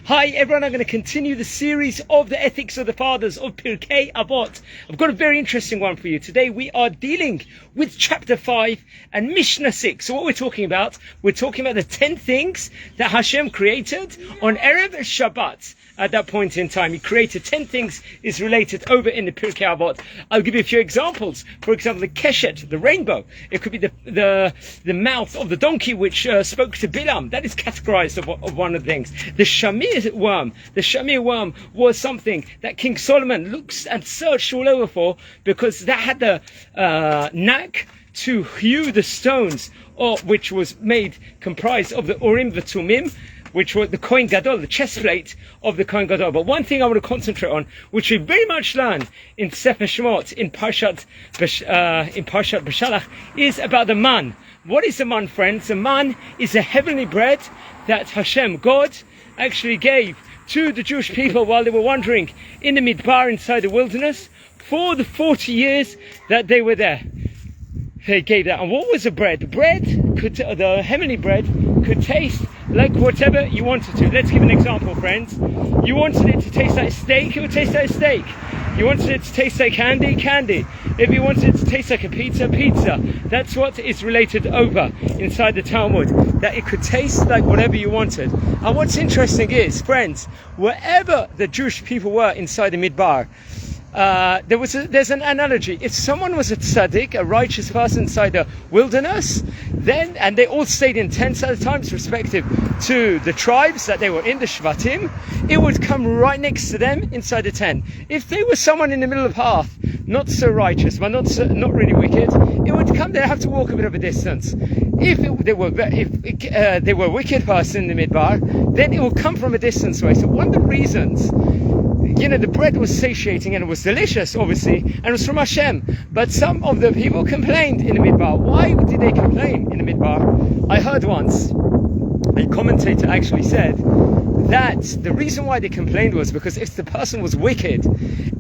Hi everyone, I'm going to continue the series of the ethics of the fathers of Pirkei Avot. I've got a very interesting one for you. Today we are dealing with chapter 5 and Mishnah 6. So what we're talking about the 10 things that Hashem created on Erev Shabbat. At that point in time, He created 10 things is related over in the Pirkei Avot. I'll give you a few examples. For example, the keshet, the rainbow. It could be the mouth of the donkey which spoke to Bilam. That is categorized of one of the things. The shamir worm. The shamir worm was something that King Solomon looks and searched all over for because that had the knack to hew the stones, which was comprised of the Urim V'Tumim, which was the Kohen Gadol, the chest plate of the Kohen Gadol. But one thing I want to concentrate on, which we very much learn in Sefer Shemot, in Parshat B'Shalach, is about the man. What is the man, friends? The man is a heavenly bread that Hashem, God, actually gave to the Jewish people while they were wandering in the Midbar inside the wilderness for the 40 years that they were there. They gave that. And what was the bread? The heavenly bread could taste like whatever you wanted to. Let's give an example, friends. You wanted it to taste like steak, it would taste like steak. You wanted it to taste like candy. If you wanted it to taste like a pizza. That's what is related over inside the Talmud, that it could taste like whatever you wanted. And what's interesting is, friends, wherever the Jewish people were inside the Midbar, there's an analogy. If someone was a tzaddik, a righteous person inside the wilderness, and they all stayed in tents at the times, respective to the tribes that they were in, the Shvatim, it would come right next to them inside the tent. If they were someone in the middle of the path, not so righteous, but not really wicked, it would come. They'd have to walk a bit of a distance. If they were a wicked person in the Midbar, then it will come from a distance away. So one of the reasons, the bread was satiating and it was delicious, obviously, and it was from Hashem. But some of the people complained in the Midbar. Why did they complain in the Midbar? I heard once, a commentator actually said that the reason why they complained was because if the person was wicked,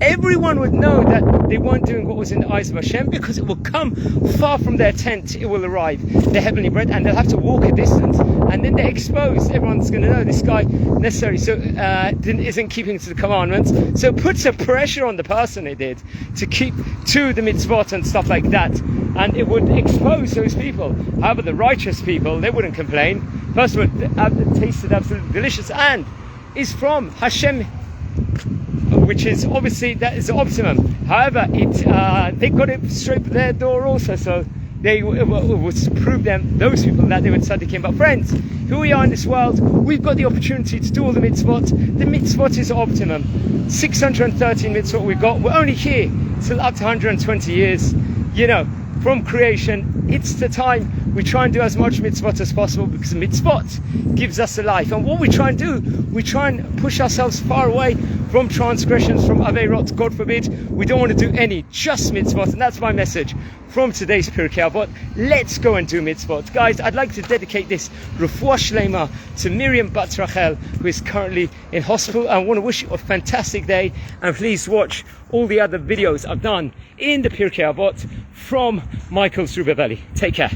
everyone would know that they weren't doing what was in the eyes of Hashem, because it will come far from their tent, it will arrive, the heavenly bread, and they'll have to walk a distance, and then they're exposed. Everyone's going to know this guy necessarily isn't keeping to the commandments, so it puts a pressure on the person, it did, to keep to the mitzvot and stuff like that, and it would expose those people. However, the righteous people, they wouldn't complain. First of all, it tasted absolutely delicious and is from Hashem, which is obviously, that is the optimum. However, they got it straight to their door also, so it was to prove those people that they were tzaddikim. But friends, here we are in this world, we've got the opportunity to do all the mitzvot. The mitzvot is optimum. 613 mitzvot we've got. We're only here till up to 120 years, from creation. It's the time we try and do as much mitzvot as possible, because mitzvot gives us a life. And what we try and do, we try and push ourselves far away from transgressions, from averot. God forbid, we don't want to do any, just mitzvot. And that's my message from today's Pirkei Avot. Let's go and do mitzvot. Guys, I'd like to dedicate this refuah shlema to Miriam Bat Rachel, who is currently in hospital. I want to wish you a fantastic day, and please watch all the other videos I've done in the Pirkei Avot from Michael's Ruba Valley. Take care.